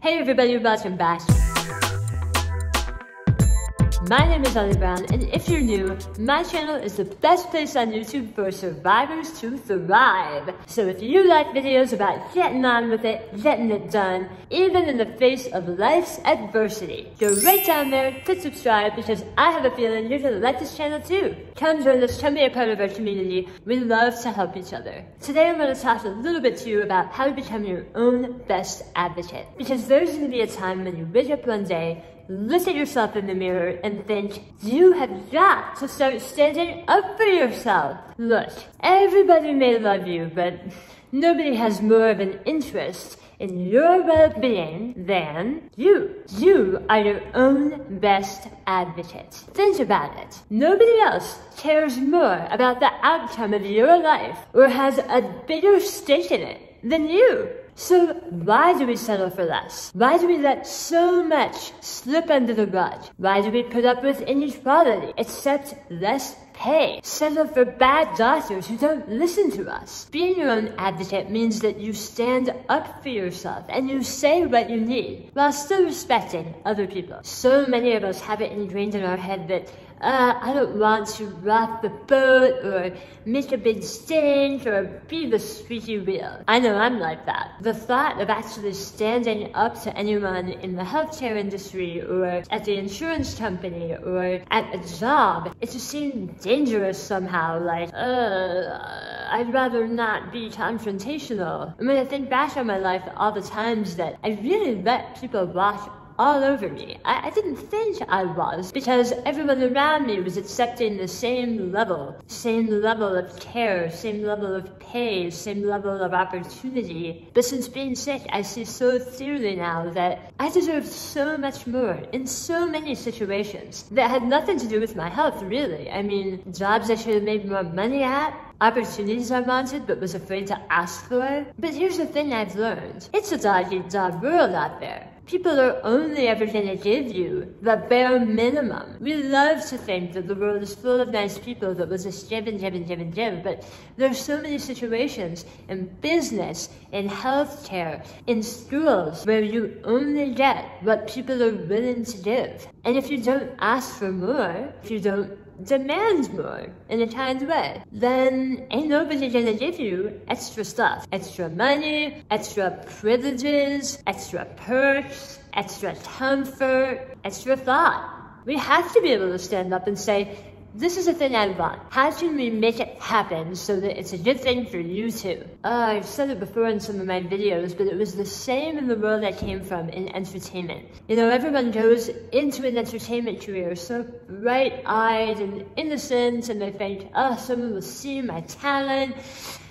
Hey everybody, welcome back. My name is Ollie Brown, and if you're new, my channel is the best place on YouTube for survivors to thrive. So if you like videos about getting on with it, getting it done, even in the face of life's adversity, go right down there, hit subscribe, because I have a feeling you're gonna like this channel too. Come join us, come be a part of our community. We love to help each other. Today I'm going to talk a little bit to you about how to become your own best advocate. Because there's going to be a time when you wake up one day, look at yourself in the mirror and think, you have got to start standing up for yourself. Look, everybody may love you, but nobody has more of an interest in your well-being than you. You are your own best advocate. Think about it. Nobody else cares more about the outcome of your life or has a bigger stake in it than you. So why do we settle for less? Why do we let so much slip under the rug? Why do we put up with inequality, accept less pay, settle for bad doctors who don't listen to us? Being your own advocate means that you stand up for yourself and you say what you need while still respecting other people. So many of us have it ingrained in our head that I don't want to rock the boat or make a big stink or be the squeaky wheel. I know I'm like that. The thought of actually standing up to anyone in the healthcare industry or at the insurance company or at a job, it just seemed dangerous somehow, like, I'd rather not be confrontational. I mean, I think back on my life all the times that I really let people walk all over me. I didn't think I was, because everyone around me was accepting the same level of care, same level of pay, same level of opportunity. But since being sick, I see so clearly now that I deserve so much more in so many situations that had nothing to do with my health, really. I mean, jobs I should have made more money at, opportunities I wanted but was afraid to ask for. But here's the thing I've learned. It's a dog-eat-dog world out there. People are only ever going to give you the bare minimum. We love to think that the world is full of nice people that will just give, but there's so many situations in business, in healthcare, in schools where you only get what people are willing to give. And if you don't ask for more, if you don't demand more in a kind way, then ain't nobody gonna give you extra stuff. Extra money, extra privileges, extra perks, extra comfort, extra thought. We have to be able to stand up and say, this is a thing I want. How can we make it happen so that it's a good thing for you too? I've said it before in some of my videos, but it was the same in the world I came from in entertainment. You know, everyone goes into an entertainment career so bright-eyed and innocent, and they think, oh, someone will see my talent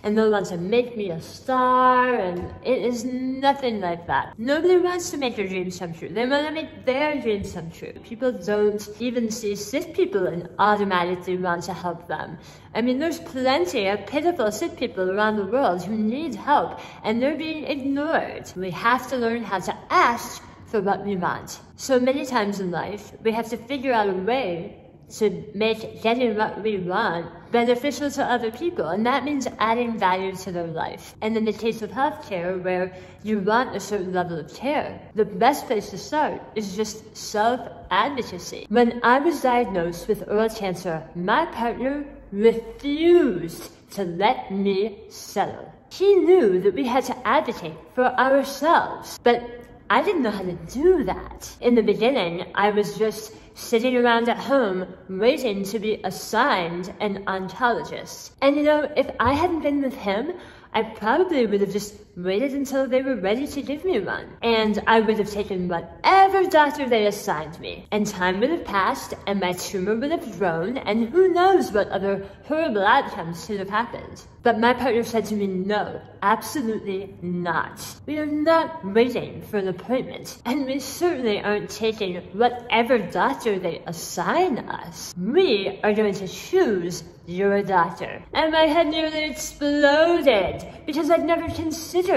and they'll want to make me a star, and it is nothing like that. Nobody wants to make their dreams come true. They want to make their dreams come true. People don't even see sick people and automatically want to help them. I mean, there's plenty of pitiful sick people around the world who need help, and they're being ignored. We have to learn how to ask for what we want. So many times in life, we have to figure out a way to make getting what we want beneficial to other people, and that means adding value to their life. And in the case of healthcare, where you want a certain level of care, the best place to start is just self-advocacy. When I was diagnosed with oral cancer, my partner refused to let me settle. He knew that we had to advocate for ourselves, but I didn't know how to do that. In the beginning, I was just sitting around at home waiting to be assigned an oncologist. And you know, if I hadn't been with him, I probably would have just waited until they were ready to give me one. And I would have taken whatever doctor they assigned me. And time would have passed, and my tumor would have grown, and who knows what other horrible outcomes could have happened. But my partner said to me, no, absolutely not. We are not waiting for an appointment, and we certainly aren't taking whatever doctor they assign us. We are going to choose your doctor. And my head nearly exploded, because I'd never considered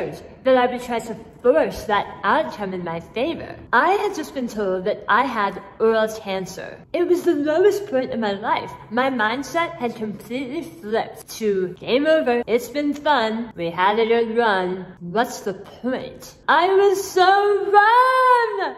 that I would try to force that outcome in my favor. I had just been told that I had oral cancer. It was the lowest point in my life. My mindset had completely flipped to game over, it's been fun, we had a good run, what's the point? I was so wrong!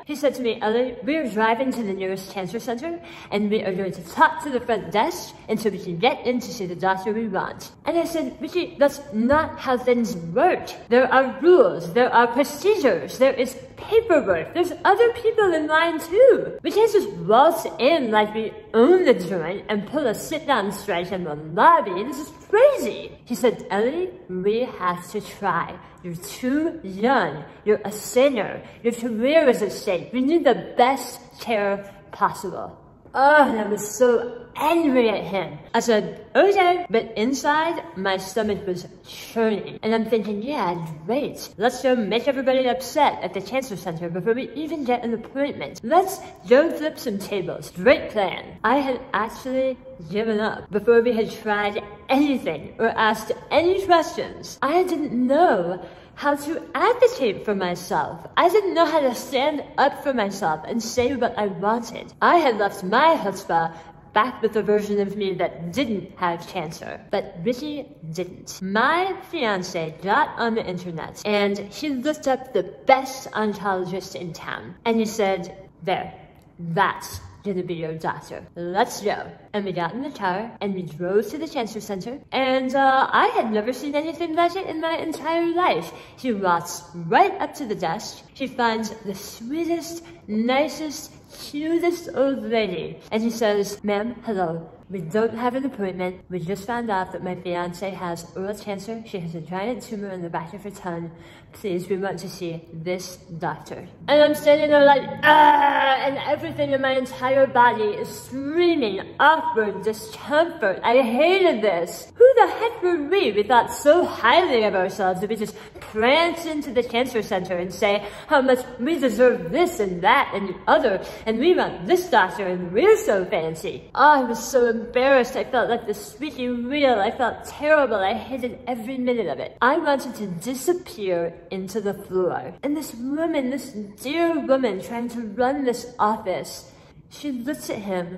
He said to me, Ellie, we are driving to the nearest cancer center, and we are going to talk to the front desk until we can get in to see the doctor we want. And I said, Richie, that's not how things work. There are rules, there are procedures, there is paperwork, there's other people in line too. We can't just waltz in like we own the joint and pull a sit-down strike in the lobby. This is crazy. He said, Ellie, we have to try. You're too young. You're a senior. Your career is at stake. We need the best care possible. Oh, and I was so angry at him. I said, okay. But inside, my stomach was churning. And I'm thinking, yeah, great. Let's go make everybody upset at the cancer center before we even get an appointment. Let's go flip some tables. Great plan. I had actually given up before we had tried anything or asked any questions. I didn't know how to advocate for myself. I didn't know how to stand up for myself and say what I wanted. I had left my chutzpah back with the version of me that didn't have cancer, but Richie didn't. My fiance got on the internet and he looked up the best oncologist in town, and he said, there, that's gonna be your doctor. Let's go. And we got in the car and we drove to the cancer center, and I had never seen anything like it in my entire life. He walks right up to the desk. He finds the sweetest, nicest, cutest old lady, and he says, ma'am, hello. We don't have an appointment. We just found out that my fiance has oral cancer. She has a giant tumor in the back of her tongue. Please, we want to see this doctor. And I'm standing there like, ah, and everything in my entire body is screaming awkward discomfort. I hated this. Who the heck were we? We thought so highly of ourselves that we just prance into the cancer center and say how much we deserve this and that and the other, and we want this doctor and we're so fancy. Oh, I was so embarrassed. I felt like the squeaky wheel. I felt terrible. I hated every minute of it. I wanted to disappear into the floor. And this woman, this dear woman trying to run this office, she looks at him,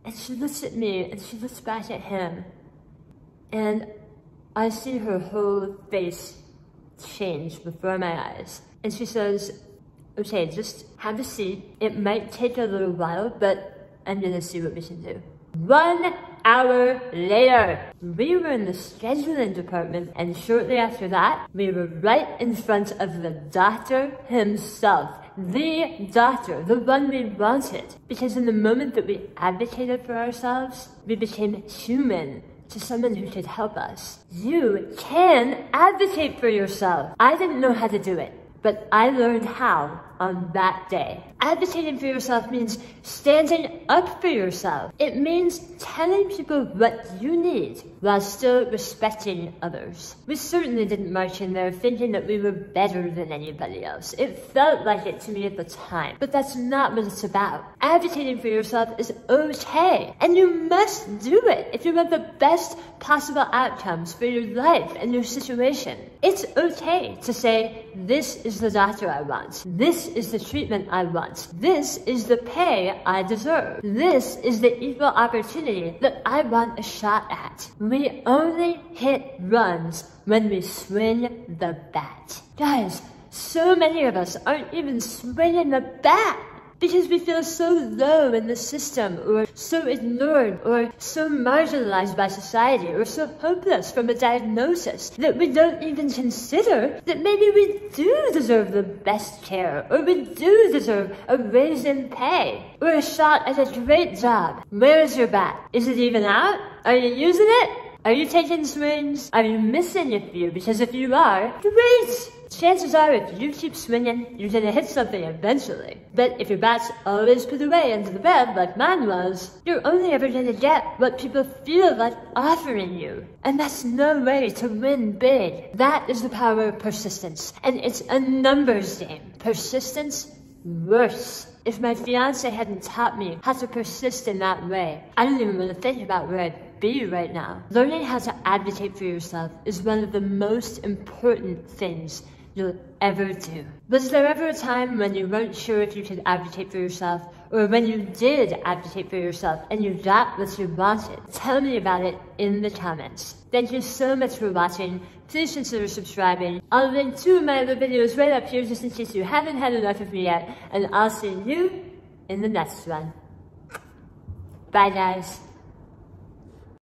and she looks at me, and she looks back at him. And I see her whole face change before my eyes. And she says, okay, just have a seat. It might take a little while, but I'm gonna see what we can do. 1 hour later, we were in the scheduling department, and shortly after that, we were right in front of the doctor himself. The doctor, the one we wanted. Because in the moment that we advocated for ourselves, we became human to someone who could help us. You can advocate for yourself. I didn't know how to do it, but I learned how on that day. Advocating for yourself means standing up for yourself. It means telling people what you need while still respecting others. We certainly didn't march in there thinking that we were better than anybody else. It felt like it to me at the time, but that's not what it's about. Advocating for yourself is okay, and you must do it if you want the best possible outcomes for your life and your situation. It's okay to say, this is the doctor I want. This is the treatment I want. This is the pay I deserve. This is the equal opportunity that I want a shot at. We only hit runs when we swing the bat. Guys, so many of us aren't even swinging the bat because we feel so low in the system, or so ignored, or so marginalized by society, or so hopeless from a diagnosis that we don't even consider that maybe we do deserve the best care, or we do deserve a raise in pay, or a shot at a great job. Where is your bat? Is it even out? Are you using it? Are you taking swings? Are you missing a few? Because if you are, great! Chances are if you keep swinging, you're gonna hit something eventually. But if your bat's always put away under the bed like mine was, you're only ever gonna get what people feel like offering you. And that's no way to win big. That is the power of persistence. And it's a numbers game. Persistence worse. If my fiance hadn't taught me how to persist in that way, I don't even want to think about where I'd be right now. Learning how to advocate for yourself is one of the most important things you'll ever do. Was there ever a time when you weren't sure if you could advocate for yourself, or when you did advocate for yourself and you got what you wanted? Tell me about it in the comments. Thank you so much for watching. Please consider subscribing. I'll link 2 of my other videos right up here just in case you haven't had enough of me yet, and I'll see you in the next one. Bye guys.